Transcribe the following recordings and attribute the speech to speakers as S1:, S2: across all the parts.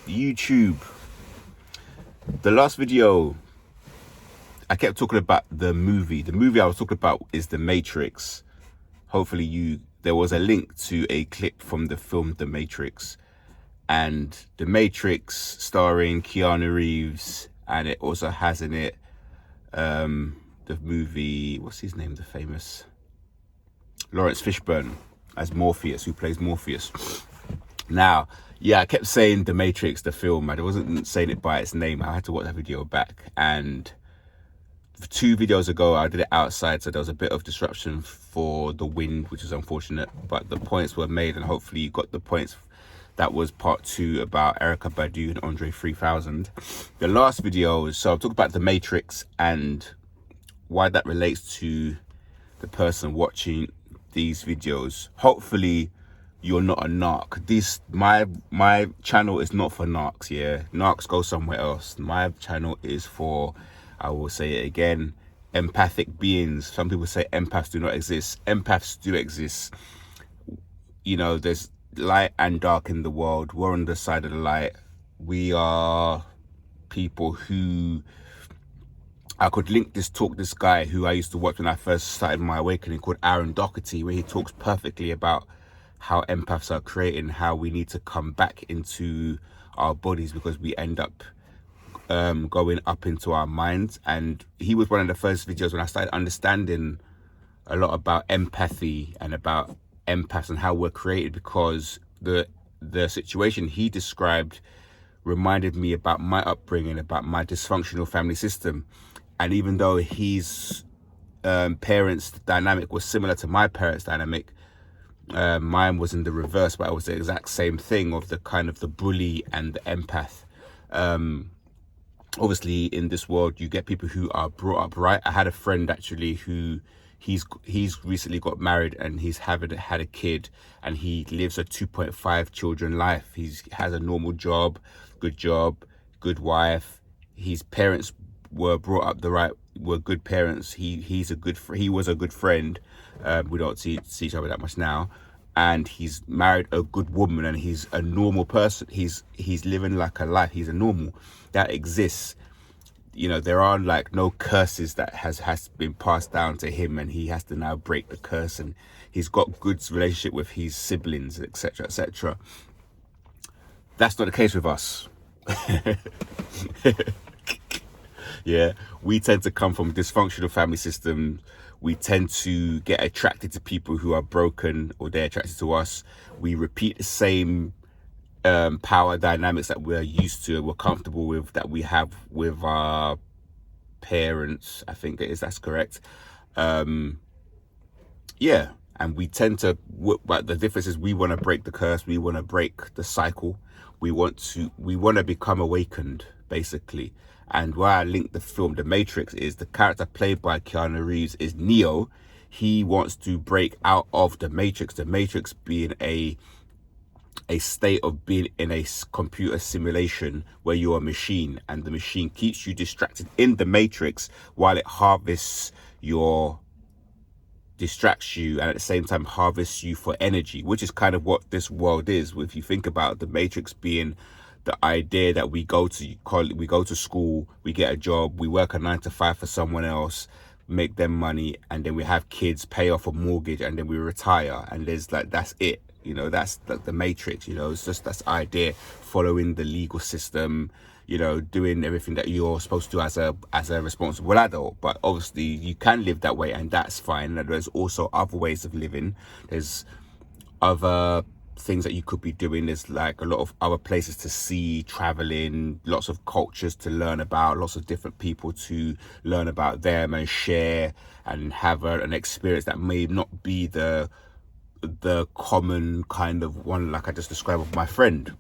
S1: YouTube. The last video, I kept talking about the movie. The movie I was talking about is The Matrix. Hopefully there was a link to a clip from the film The Matrix. And The Matrix starring Keanu Reeves, and it also has in it the movie, what's his name, the famous Lawrence Fishburne as Morpheus, who plays Morpheus. Now, yeah, I kept saying The Matrix, the film. I wasn't saying it by its name. I had to watch that video back. And 2 videos ago, I did it outside, so there was a bit of disruption for the wind, which is unfortunate. But the points were made, and hopefully you got the points. That was part 2 about Erykah Badu and Andre 3000. The last video, so I'll talk about The Matrix and why that relates to the person watching these videos. Hopefully you're not a narc. My channel is not for narcs, yeah. Narcs go somewhere else. My channel is for, I will say it again, empathic beings. Some people say empaths do not exist. Empaths do exist. You know, there's light and dark in the world. We're on the side of the light. We are people who, I could link this guy who I used to watch when I first started my awakening, called Aaron Doherty, where he talks perfectly about how empaths are created and how we need to come back into our bodies because we end up going up into our minds. And he was one of the first videos when I started understanding a lot about empathy and about empaths and how we're created, because the situation he described reminded me about my upbringing, about my dysfunctional family system. And even though his parents' dynamic was similar to my parents' dynamic, mine was in the reverse, but it was the exact same thing of the kind of the bully and the empath. Obviously, in this world, you get people who are brought up right. I had a friend actually who he's recently got married, and he's had a kid, and he lives a 2.5 children life. He has a normal job, good wife. His parents were brought up were good parents. He was a good friend. We don't see each other that much now, and he's married a good woman, and he's a normal person. He's living like a life. He's a normal that exists. You know, there are like no curses that has been passed down to him, and he has to now break the curse. And he's got good relationship with his siblings, etc., etc. That's not the case with us. Yeah, we tend to come from dysfunctional family systems. We tend to get attracted to people who are broken, or they're attracted to us. We repeat the same power dynamics that we're used to, we're comfortable with, that we have with our parents. I think that's correct. Yeah, and we tend to, but the difference is we want to break the curse. We want to break the cycle. We want to become awakened, basically. And why I linked the film The Matrix is the character played by Keanu Reeves is Neo. He wants to break out of the Matrix. The Matrix being a state of being in a computer simulation where you're a machine, and the machine keeps you distracted in the Matrix while it distracts you, and at the same time harvests you for energy, which is kind of what this world is. If you think about the Matrix being the idea that we go to school, we get a job, we work a 9 to 5 for someone else, make them money, and then we have kids, pay off a mortgage, and then we retire, and there's like, that's it. You know, that's the Matrix. You know, it's just that's idea, following the legal system, you know, doing everything that you're supposed to as a responsible adult. But obviously you can live that way, and that's fine. And there's also other ways of living. There's other things that you could be doing. There's like a lot of other places to see, traveling, lots of cultures to learn about, lots of different people to learn about them and share and have an experience that may not be the common kind of one like I just described with my friend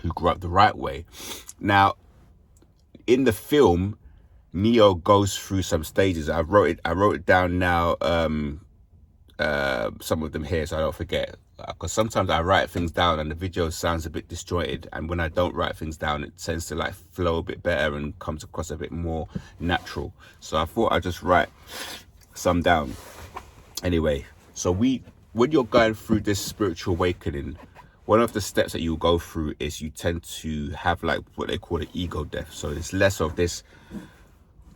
S1: who grew up the right way. Now, in the film, Neo goes through some stages. I wrote it down now, some of them here so I don't forget, because sometimes I write things down and the video sounds a bit disjointed, and when I don't write things down, it tends to like flow a bit better and comes across a bit more natural. So I thought I'd just write some down. Anyway, so when you're going through this spiritual awakening, one of the steps that you'll go through is you tend to have like what they call an ego death. So it's less of this,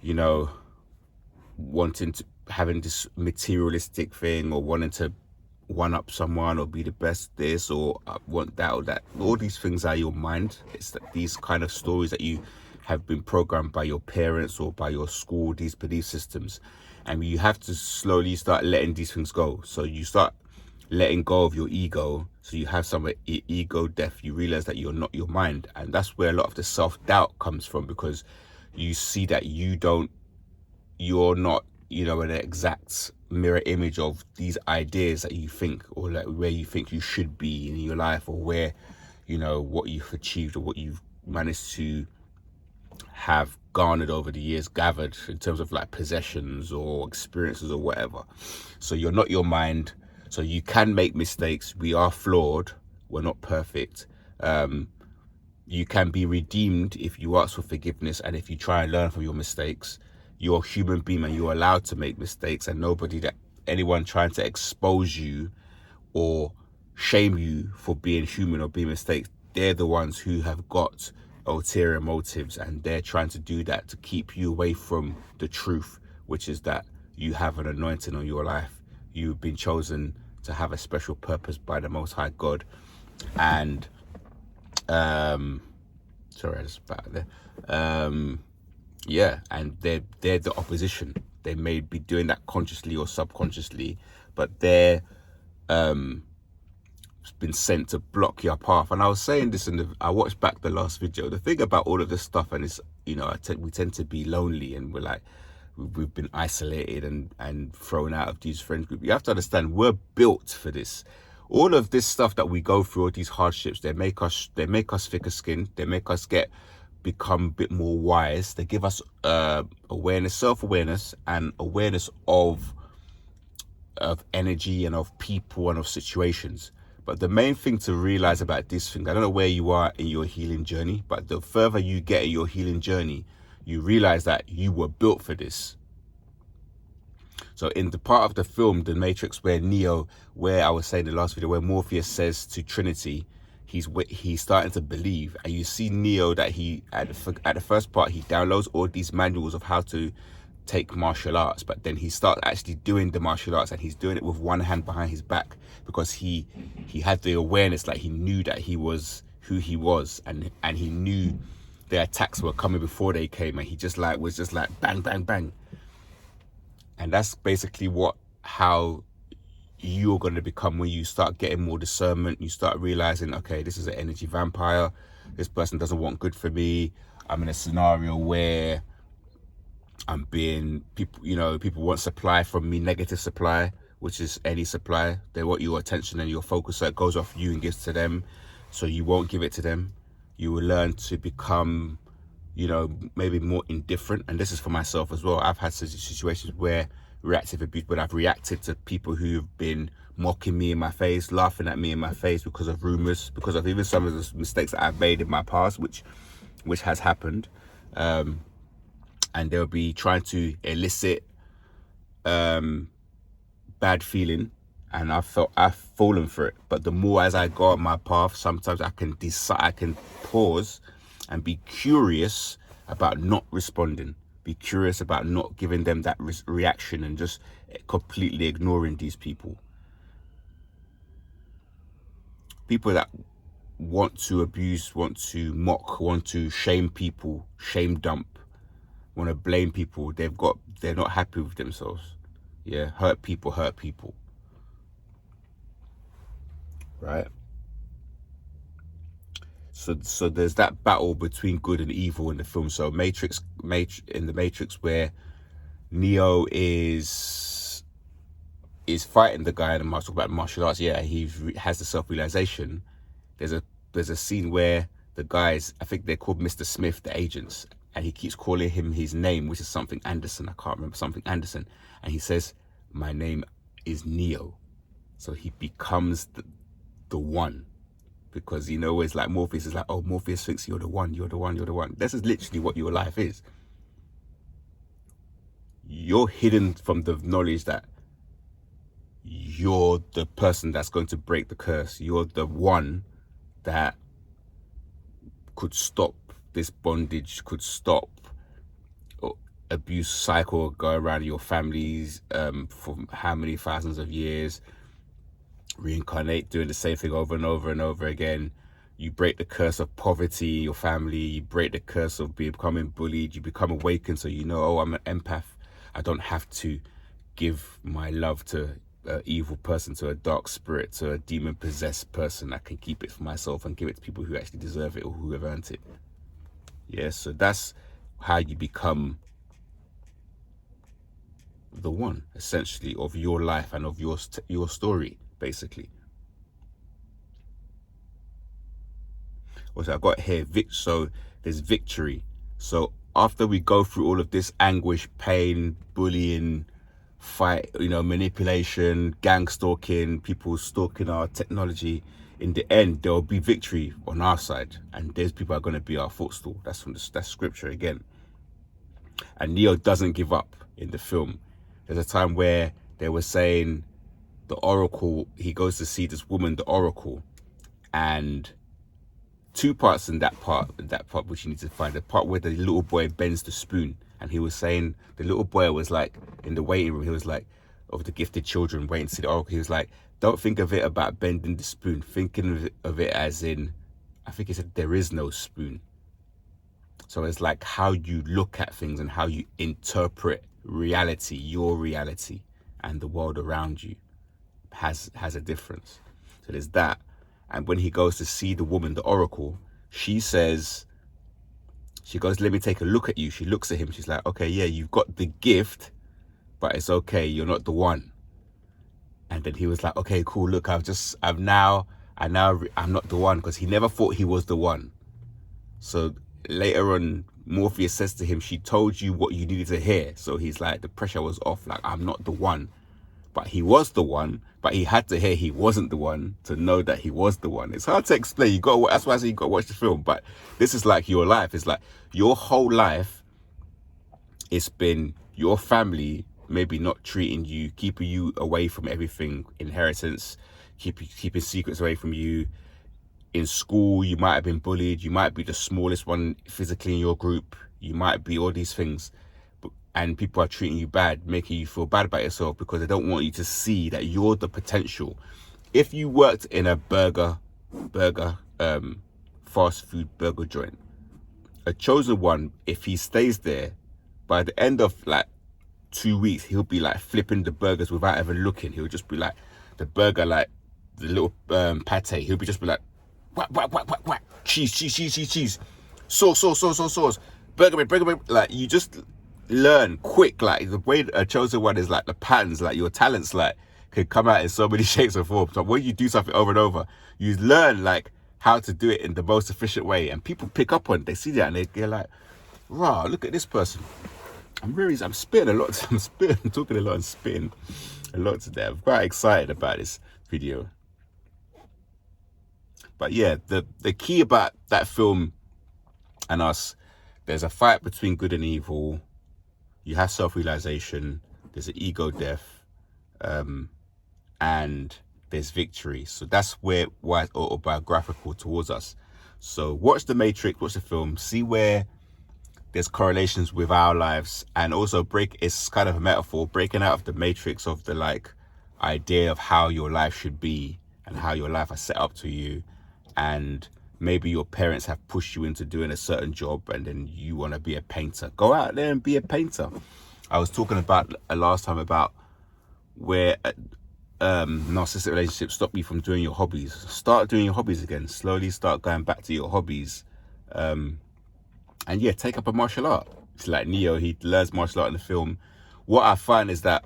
S1: you know, wanting to having this materialistic thing, or wanting to one up someone or be the best this, or want that or that. All these things are your mind. It's that these kind of stories that you have been programmed by your parents or by your school, these belief systems, and you have to slowly start letting these things go. So you start letting go of your ego, so you have some ego death. You realize that you're not your mind, and that's where a lot of the self-doubt comes from, because you see that you're not, you know, an exact mirror image of these ideas that you think, or like where you think you should be in your life, or where, you know, what you've achieved or what you've managed to have garnered over the years, gathered in terms of like possessions or experiences or whatever. So you're not your mind. So you can make mistakes. We are flawed. We're not perfect. You can be redeemed if you ask for forgiveness and if you try and learn from your mistakes. You're a human being and you're allowed to make mistakes, and anyone trying to expose you or shame you for being human or being mistakes, they're the ones who have got ulterior motives, and they're trying to do that to keep you away from the truth, which is that you have an anointing on your life. You've been chosen to have a special purpose by the Most High God. And sorry, I just back there. Yeah, and they're the opposition. They may be doing that consciously or subconsciously, but they're been sent to block your path. And I was saying this I watched back the last video. The thing about all of this stuff, and it's, you know, we tend to be lonely, and we're like, we've been isolated and thrown out of these friend groups. You have to understand, we're built for this. All of this stuff that we go through, all these hardships, they make us thicker skinned. They make us become a bit more wise. They give us awareness, self-awareness, and awareness of energy and of people and of situations. But the main thing to realize about this thing, I don't know where you are in your healing journey, but the further you get in your healing journey, you realize that you were built for this. So in the part of the film, The Matrix, where I was saying in the last video, where Morpheus says to Trinity, he's starting to believe, and you see Neo that at the first part, he downloads all these manuals of how to take martial arts, but then he starts actually doing the martial arts, and he's doing it with one hand behind his back, because he had the awareness, like he knew that he was who he was, and he knew the attacks were coming before they came, and he was just like bang, bang, bang. And that's basically how you're going to become when you start getting more discernment. You start realizing, okay, this is an energy vampire. This person doesn't want good for me. I'm in a scenario where I'm being, people want supply from me, negative supply, which is any supply. They want your attention and your focus, so it goes off you and gives to them. So you won't give it to them. You will learn to become, maybe more indifferent. And this is for myself as well. I've had situations where reactive abuse, when I've reacted to people who've been mocking me in my face, laughing at me in my face because of rumors, because of even some of the mistakes that I've made in my past, which has happened. And they'll be trying to elicit bad feeling, and I've fallen for it. But the more as I go on my path, sometimes I can decide, I can pause and be curious about not responding, be curious about not giving them that reaction, and just completely ignoring these people that want to abuse, want to mock, want to shame people, shame dump, want to blame people. They're not happy with themselves. Yeah, hurt people, right? So there's that battle between good and evil in the film. So in the Matrix, where Neo is fighting the guy, and I'm talking about martial arts. Yeah, he has the self-realization. There's a scene where the guys, I think they're called Mr. Smith, the agents, and he keeps calling him his name, which is something Anderson. I can't remember, something Anderson. And he says, my name is Neo. So he becomes the one, because it's like Morpheus is like, oh, Morpheus thinks you're the one. This is literally what your life is. You're hidden from the knowledge that you're the person that's going to break the curse. You're the one that could stop this bondage, could stop abuse cycle go around your families for how many thousands of years, reincarnate doing the same thing over and over and over again. You break the curse of poverty in your family, you break the curse of becoming bullied, you become awakened, so you know, oh, I'm an empath. I don't have to give my love to an evil person, to a dark spirit, to a demon possessed person. I can keep it for myself and give it to people who actually deserve it or who have earned it. Yeah, so that's how you become the one, essentially, of your life and of your story, basically. Also, I got here, so there's victory. So after we go through all of this anguish, pain, bullying, fight, manipulation, gang stalking, people stalking our technology, in the end there will be victory on our side, and those people are going to be our footstool. That's scripture again. And Neo doesn't give up in the film. There's a time where they were saying the oracle, he goes to see this woman, the oracle, and two parts in that part which you need to find. The part where the little boy bends the spoon, and he was saying, the little boy was like in the waiting room, he was like, of the gifted children waiting to see the oracle, he was like, don't think of it about bending the spoon, thinking of it as in, I think he said, there is no spoon. So it's like how you look at things and how you interpret reality, your reality, and the world around you has a difference. So there's that. And when he goes to see the woman, the oracle, she goes, let me take a look at you. She looks at him. She's like, okay, yeah, you've got the gift, but it's okay. You're not the one. And then he was like, okay, cool. Look, I'm not the one, because he never thought he was the one. So later on, Morpheus says to him, she told you what you needed to hear. So he's like, the pressure was off. Like, I'm not the one. But he was the one, but he had to hear he wasn't the one to know that he was the one. It's hard to explain. That's why I say you got to watch the film. But this is like your life. It's like your whole life, it's been your family maybe not treating you, keeping you away from everything, inheritance, keeping secrets away from you. In school, you might have been bullied. You might be the smallest one physically in your group. You might be all these things. And people are treating you bad, making you feel bad about yourself because they don't want you to see that you're the potential. If you worked in a fast food burger joint, a chosen one, if he stays there, by the end of like 2 weeks, he'll be like flipping the burgers without even looking. He'll just be like, the burger, like the little pate, he'll be just be like, whack, whack, whack, whack, whack, cheese, sauce, burger, like you just learn quick. Like the way a chosen one is, like the patterns, like your talents, like can come out in so many shapes and forms. So when you do something over and over, you learn like how to do it in the most efficient way, and people pick up on it. They see that and they're like, wow, look at this person. I'm spitting a lot. I'm talking a lot and spitting a lot today. I'm quite excited about this video. But yeah, the key about that film and us, there's a fight between good and evil. You have self-realization. There's an ego death, and there's victory. So that's why it's autobiographical towards us. So watch The Matrix, watch the film, see where there's correlations with our lives, and also it's kind of a metaphor, breaking out of the matrix of the like idea of how your life should be and how your life is set up to you. And maybe your parents have pushed you into doing a certain job and then you want to be a painter. Go out there and be a painter. I was talking about last time about where narcissistic relationships stop you from doing your hobbies. Start doing your hobbies again. Slowly start going back to your hobbies. And yeah, take up a martial art. It's like Neo, he learns martial art in the film. What I find is that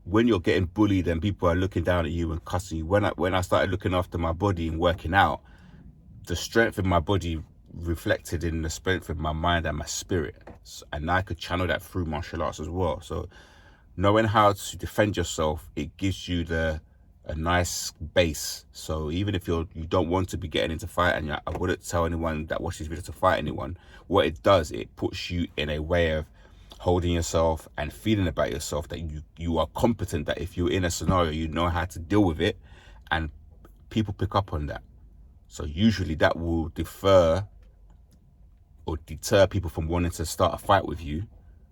S1: when you're getting bullied and people are looking down at you and cussing you, when I started looking after my body and working out, the strength in my body reflected in the strength of my mind and my spirit. And I could channel that through martial arts as well. So knowing how to defend yourself, it gives you a nice base. So even if you don't want to be getting into fight, and I wouldn't tell anyone that watches this video to fight anyone, what it does, it puts you in a way of holding yourself and feeling about yourself that you are competent, that if you're in a scenario, you know how to deal with it, and people pick up on that. So usually that will defer or deter people from wanting to start a fight with you.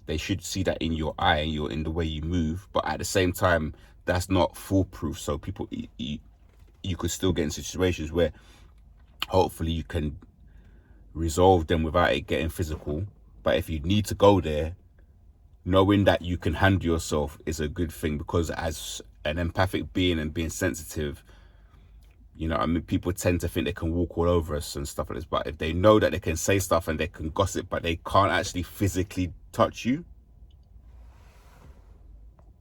S1: They should see that in your eye and in the way you move. But at the same time, that's not foolproof. So people, you could still get in situations where hopefully you can resolve them without it getting physical. But if you need to go there, knowing that you can handle yourself is a good thing, because as an empathic being and being sensitive, you know, I mean, people tend to think they can walk all over us and stuff like this. But if they know that they can say stuff and they can gossip, but they can't actually physically touch you,